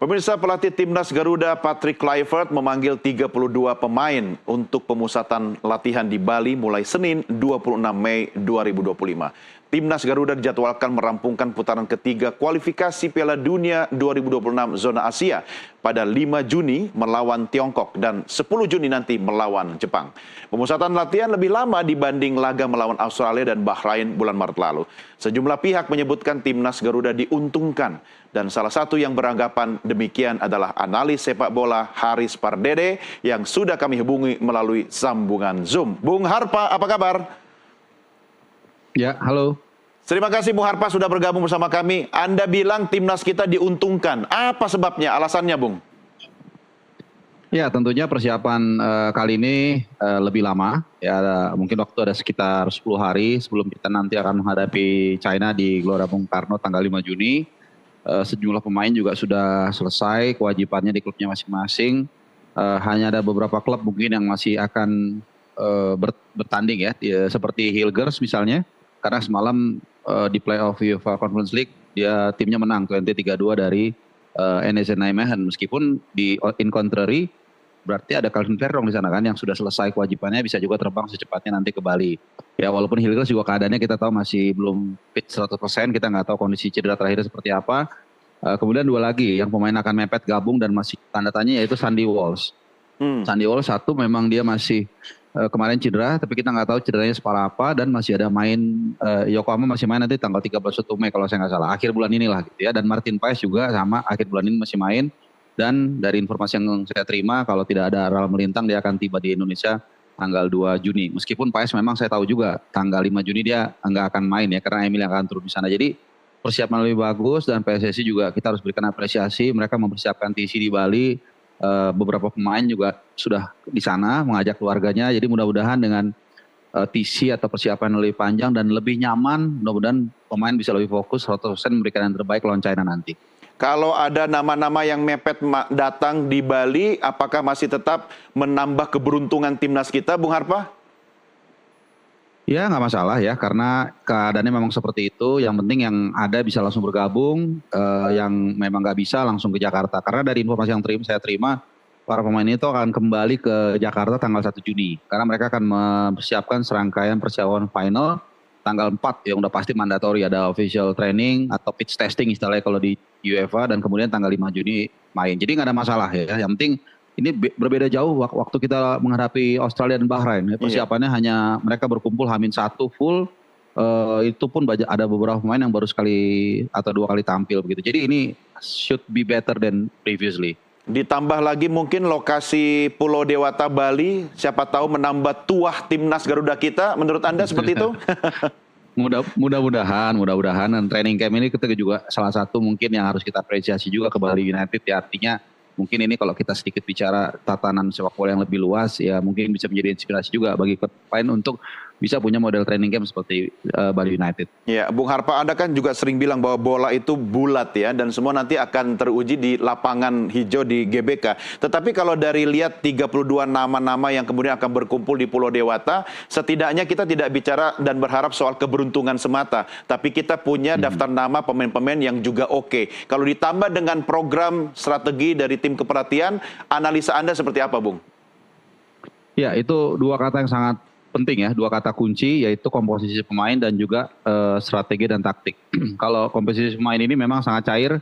Pemirsa, pelatih timnas Garuda Patrick Kluivert memanggil 32 pemain untuk pemusatan latihan di Bali mulai Senin 26 Mei 2025. Timnas Garuda dijadwalkan merampungkan putaran ketiga kualifikasi Piala Dunia 2026 zona Asia pada 5 Juni melawan Tiongkok dan 10 Juni nanti melawan Jepang. Pemusatan latihan lebih lama dibanding laga melawan Australia dan Bahrain bulan Maret lalu. Sejumlah pihak menyebutkan timnas Garuda diuntungkan dan salah satu yang beranggapan demikian adalah analis sepak bola Haris Pardede yang sudah kami hubungi melalui sambungan Zoom. Bung Harpa, apa kabar? Ya, halo. Terima kasih Bung Harpa sudah bergabung bersama kami. Anda bilang timnas kita diuntungkan. Apa sebabnya, alasannya Bung? Ya, tentunya persiapan kali ini lebih lama. Ya, mungkin waktu ada sekitar 10 hari sebelum kita nanti akan menghadapi China di Gelora Bung Karno tanggal 5 Juni. Sejumlah pemain juga sudah selesai kewajibannya di klubnya masing-masing. Hanya ada beberapa klub mungkin yang masih akan bertanding ya, seperti Hilgers misalnya. Karena semalam di playoff UEFA Conference League dia timnya menang 3-2 dari NEC Nijmegen, meskipun di in contrary berarti ada Calvin Verdong di sana kan yang sudah selesai kewajibannya, bisa juga terbang secepatnya nanti ke Bali. Ya walaupun Hilgers juga keadaannya kita tahu masih belum fit 100%, kita nggak tahu kondisi cedera terakhir seperti apa. Kemudian dua lagi yang pemain akan mepet gabung dan masih tanda tanya yaitu Sandy Walsh. Sandy Walsh satu memang dia masih kemarin cedera, tapi kita nggak tahu cederanya separah apa, dan masih ada main Yokohama masih main nanti tanggal 31 Mei kalau saya nggak salah, akhir bulan inilah gitu ya. Dan Martin Paes juga sama akhir bulan ini masih main. Dan dari informasi yang saya terima kalau tidak ada aral melintang dia akan tiba di Indonesia tanggal 2 Juni. Meskipun Paes memang saya tahu juga tanggal 5 Juni dia nggak akan main ya karena Emil yang akan turun di sana. Jadi persiapan lebih bagus dan PSSI juga kita harus berikan apresiasi, mereka mempersiapkan TC di Bali. Beberapa pemain juga sudah di sana mengajak keluarganya, jadi mudah-mudahan dengan TC atau persiapan lebih panjang dan lebih nyaman, mudah-mudahan pemain bisa lebih fokus 100% memberikan yang terbaik lawan China nanti. Kalau ada nama-nama yang mepet datang di Bali, apakah masih tetap menambah keberuntungan timnas kita, Bung Harpa? Ya nggak masalah ya, karena keadaannya memang seperti itu. Yang penting yang ada bisa langsung bergabung, yang memang nggak bisa langsung ke Jakarta. Karena dari informasi yang saya terima, para pemain itu akan kembali ke Jakarta tanggal 1 Juni. Karena mereka akan mempersiapkan serangkaian persiapan final tanggal 4 yang udah pasti mandatori, ada official training atau pitch testing istilahnya kalau di UEFA, dan kemudian tanggal 5 Juni main. Jadi nggak ada masalah ya, yang penting ini berbeda jauh waktu kita menghadapi Australia dan Bahrain. Persiapannya hanya mereka berkumpul H-1 full, itu pun ada beberapa pemain yang baru sekali atau 2 kali tampil begitu. Jadi ini should be better than previously. Ditambah lagi mungkin lokasi Pulau Dewata Bali, siapa tahu menambah tuah timnas Garuda kita, menurut Anda seperti itu? Mudah-mudahan dan training camp ini kita juga salah satu mungkin yang harus kita apresiasi juga ke Bali United ya, artinya mungkin ini kalau kita sedikit bicara tatanan sepak bola yang lebih luas ya, mungkin bisa menjadi inspirasi juga bagi pemain untuk bisa punya model training camp seperti Bali United. Ya, Bung Harpa, Anda kan juga sering bilang bahwa bola itu bulat ya, dan semua nanti akan teruji di lapangan hijau di GBK. Tetapi kalau dari lihat 32 nama-nama yang kemudian akan berkumpul di Pulau Dewata, setidaknya kita tidak bicara dan berharap soal keberuntungan semata, tapi kita punya daftar nama pemain-pemain yang juga oke. Kalau ditambah dengan program strategi dari tim kepelatihan, analisa Anda seperti apa, Bung? Ya, itu dua kata yang sangat penting ya, dua kata kunci yaitu komposisi pemain dan juga strategi dan taktik. Kalau komposisi pemain ini memang sangat cair,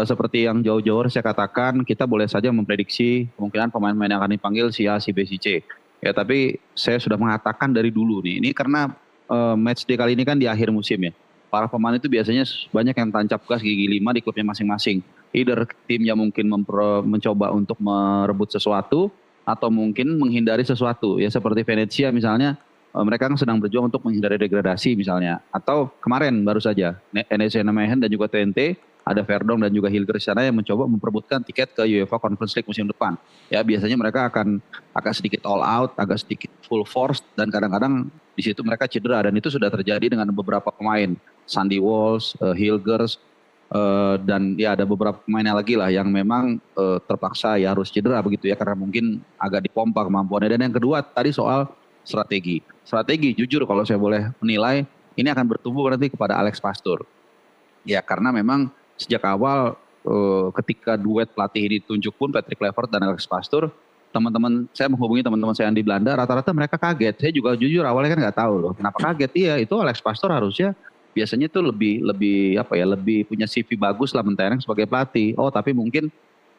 seperti yang jauh-jauh saya katakan, kita boleh saja memprediksi kemungkinan pemain-pemain yang akan dipanggil si A, si B, si C. Ya, tapi saya sudah mengatakan dari dulu nih, ini karena match day kali ini kan di akhir musim ya. Para pemain itu biasanya banyak yang tancap gas gigi 5 di klubnya masing-masing. Either timnya mungkin mencoba untuk merebut sesuatu, atau mungkin menghindari sesuatu ya, seperti Venezia misalnya, mereka kan sedang berjuang untuk menghindari degradasi misalnya, atau kemarin baru saja NEC Nijmegen dan juga TNT, ada Verdong dan juga Hilgers sana yang mencoba memperebutkan tiket ke UEFA Conference League musim depan. Ya biasanya mereka akan agak sedikit all out, agak sedikit full force, dan kadang-kadang di situ mereka cedera, dan itu sudah terjadi dengan beberapa pemain, Sandy Walsh, Hilgers, dan ya ada beberapa pemainnya lagi lah yang memang terpaksa ya harus cedera begitu ya, karena mungkin agak dipompa kemampuannya. Dan yang kedua tadi soal strategi jujur kalau saya boleh menilai ini akan bertumbuh nanti kepada Alex Pastoor ya, karena memang sejak awal ketika duet pelatih ini ditunjuk pun Patrick Kluivert dan Alex Pastoor, teman-teman saya menghubungi teman-teman saya yang di Belanda, rata-rata mereka kaget. Saya juga jujur awalnya kan nggak tahu loh kenapa kaget. Iya, itu Alex Pastoor harusnya biasanya tuh lebih lebih apa ya, lebih punya CV bagus lah mentereng sebagai pelatih. Oh tapi mungkin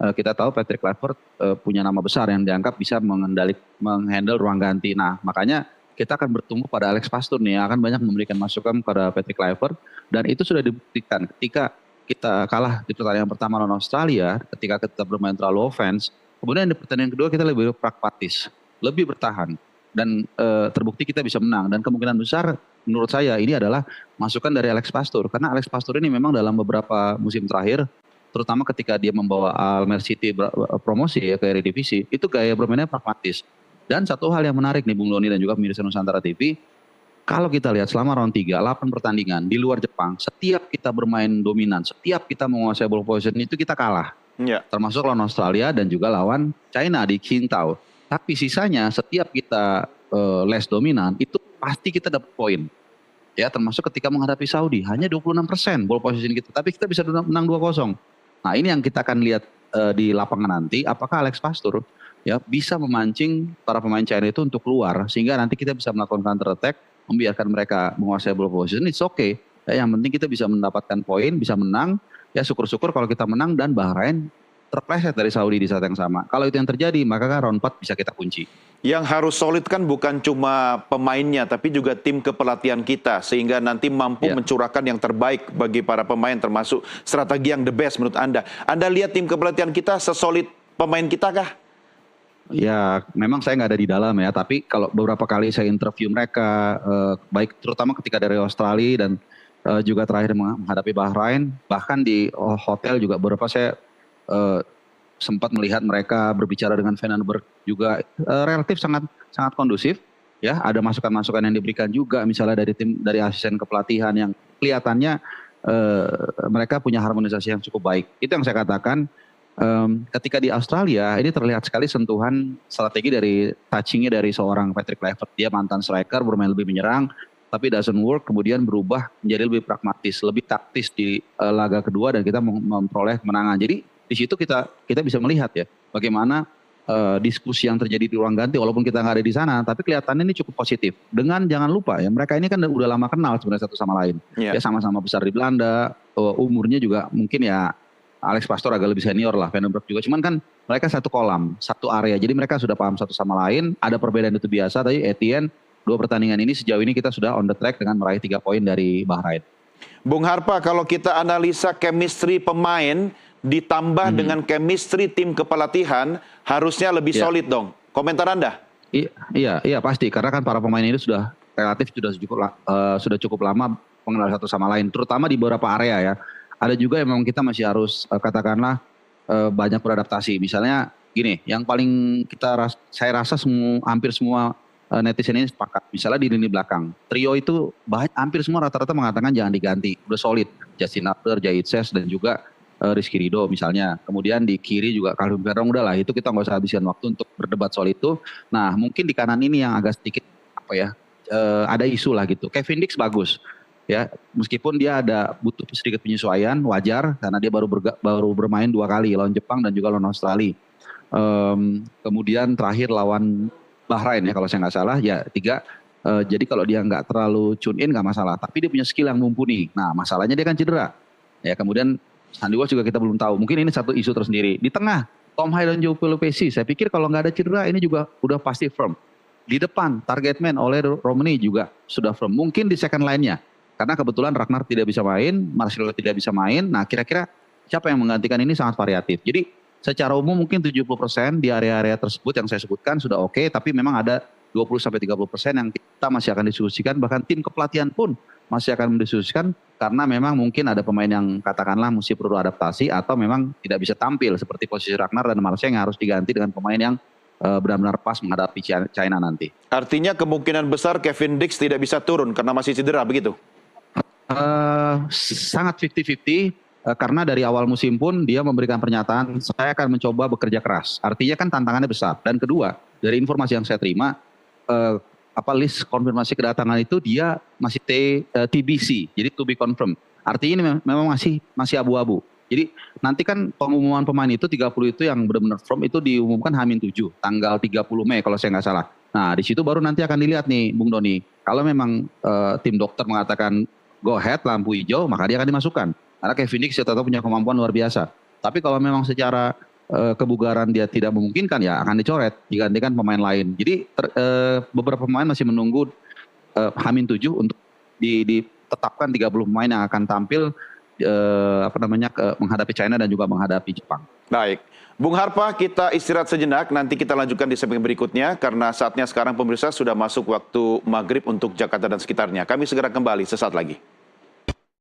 kita tahu Patrick Kluivert punya nama besar yang dianggap bisa menghandle ruang ganti. Nah makanya kita akan bertumbuh pada Alex Pastoor nih, akan banyak memberikan masukan kepada Patrick Kluivert, dan itu sudah dibuktikan ketika kita kalah di pertandingan pertama lawan Australia, ketika kita bermain terlalu offense, kemudian di pertandingan kedua kita lebih pragmatis, lebih bertahan, dan terbukti kita bisa menang. Dan kemungkinan besar menurut saya ini adalah masukan dari Alex Pastoor, karena Alex Pastoor ini memang dalam beberapa musim terakhir, terutama ketika dia membawa Almer City promosi ya ke Eredivisie, itu gaya bermainnya pragmatis. Dan satu hal yang menarik nih Bung Doni dan juga pemirsa Nusantara TV, kalau kita lihat selama round 3, 8 pertandingan di luar Jepang, setiap kita bermain dominan, setiap kita menguasai ball position itu kita kalah. Ya. Termasuk lawan Australia dan juga lawan China di Qingdao. Tapi sisanya setiap kita less dominan itu pasti kita dapat poin. Ya, termasuk ketika menghadapi Saudi, hanya 26% ball position kita, tapi kita bisa menang 2-0. Nah, ini yang kita akan lihat di lapangan nanti, apakah Alex Pastoor ya bisa memancing para pemain China itu untuk keluar sehingga nanti kita bisa melakukan counter attack, membiarkan mereka menguasai ball position. It's okay. Ya, yang penting kita bisa mendapatkan poin, bisa menang. Ya syukur-syukur kalau kita menang dan Bahrain terpleset dari Saudi di saat yang sama. Kalau itu yang terjadi, maka kan round 4 bisa kita kunci. Yang harus solid kan bukan cuma pemainnya, tapi juga tim kepelatihan kita. Sehingga nanti mampu mencurahkan yang terbaik bagi para pemain, termasuk strategi yang the best menurut Anda. Anda lihat tim kepelatihan kita sesolid pemain kita kah? Ya memang saya nggak ada di dalam ya, tapi kalau beberapa kali saya interview mereka, baik terutama ketika dari Australia dan juga terakhir menghadapi Bahrain, bahkan di hotel juga beberapa saya sempat melihat mereka berbicara dengan Vandenberg juga relatif sangat sangat kondusif. Ya, ada masukan-masukan yang diberikan juga misalnya dari asisten kepelatihan yang kelihatannya mereka punya harmonisasi yang cukup baik. Itu yang saya katakan. Ketika di Australia ini terlihat sekali sentuhan strategi dari touchingnya dari seorang Patrick Kluivert. Dia mantan striker, bermain lebih menyerang, tapi doesn't work, kemudian berubah menjadi lebih pragmatis, lebih taktis di laga kedua dan kita memperoleh kemenangan. Jadi di situ kita bisa melihat ya bagaimana diskusi yang terjadi di ruang ganti, walaupun kita nggak ada di sana, tapi kelihatannya ini cukup positif. Dengan jangan lupa ya mereka ini kan udah lama kenal sebenarnya satu sama lain. Ya sama-sama besar di Belanda, umurnya juga mungkin ya Alex Pastoor agak lebih senior lah, Vandenberg juga. Cuman kan mereka satu kolam, satu area. Jadi mereka sudah paham satu sama lain. Ada perbedaan itu biasa. Tapi Etienne, 2 pertandingan ini sejauh ini kita sudah on the track dengan meraih 3 poin dari Bahrain. Bung Harpa, kalau kita analisa chemistry pemain ditambah dengan chemistry tim kepelatihan, harusnya lebih solid dong. Komentar Anda? Iya pasti. Karena kan para pemain ini sudah relatif sudah cukup lama mengenal satu sama lain. Terutama di beberapa area ya. Ada juga yang memang kita masih harus katakanlah banyak beradaptasi. Misalnya gini, yang paling saya rasa hampir semua netizen ini sepakat. Misalnya di lini belakang, trio itu hampir semua rata-rata mengatakan jangan diganti, udah solid. Justin Upler, Jahit Ses dan juga Rizky Ridho misalnya. Kemudian di kiri juga Calvin Verong, udah lah itu kita nggak usah habiskan waktu untuk berdebat soal itu. Nah mungkin di kanan ini yang agak sedikit ada isu lah gitu. Kevin Dix bagus. Ya, meskipun dia butuh sedikit penyesuaian, wajar karena dia baru bermain 2 kali lawan Jepang dan juga lawan Australia. Kemudian terakhir lawan Bahrain ya kalau saya nggak salah ya 3. Jadi kalau dia nggak terlalu tune in nggak masalah, tapi dia punya skill yang mumpuni. Nah masalahnya dia kan cedera. Ya kemudian Sandy Walsh juga kita belum tahu. Mungkin ini satu isu tersendiri. Di tengah Tom Hyle dan Joe Pelupesi, saya pikir kalau nggak ada cedera ini juga udah pasti firm. Di depan target man oleh Romani juga sudah firm. Mungkin di second line-nya. Karena kebetulan Ragnar tidak bisa main, Marcelo tidak bisa main. Nah kira-kira siapa yang menggantikan ini sangat variatif. Jadi secara umum mungkin 70% di area-area tersebut yang saya sebutkan sudah oke. Tapi memang ada 20-30% yang kita masih akan diskusikan. Bahkan tim kepelatihan pun masih akan mendiskusikan. Karena memang mungkin ada pemain yang katakanlah mesti perlu adaptasi. Atau memang tidak bisa tampil seperti posisi Ragnar dan Marcelo yang harus diganti dengan pemain yang benar-benar pas menghadapi China nanti. Artinya kemungkinan besar Kevin Dix tidak bisa turun karena masih cedera begitu? Sangat 50-50 karena dari awal musim pun dia memberikan pernyataan saya akan mencoba bekerja keras. Artinya kan tantangannya besar. Dan kedua, dari informasi yang saya terima, list konfirmasi kedatangan itu dia masih TBC, jadi to be confirmed. Artinya ini memang masih abu-abu. Jadi nanti kan pengumuman pemain itu 30 itu yang benar-benar firm itu diumumkan H-7, tanggal 30 Mei kalau saya nggak salah. Nah di situ baru nanti akan dilihat nih Bung Doni. Kalau memang tim dokter mengatakan go ahead, lampu hijau, maka dia akan dimasukkan. Karena Kevin Dix tetap punya kemampuan luar biasa. Tapi kalau memang secara kebugaran dia tidak memungkinkan, ya akan dicoret, digantikan pemain lain. Jadi beberapa pemain masih menunggu H-7 untuk ditetapkan 30 pemain yang akan tampil menghadapi China dan juga menghadapi Jepang. Baik, Bung Harpa, kita istirahat sejenak, nanti kita lanjutkan di segmen berikutnya karena saatnya sekarang pemirsa sudah masuk waktu maghrib untuk Jakarta dan sekitarnya. Kami segera kembali sesaat lagi.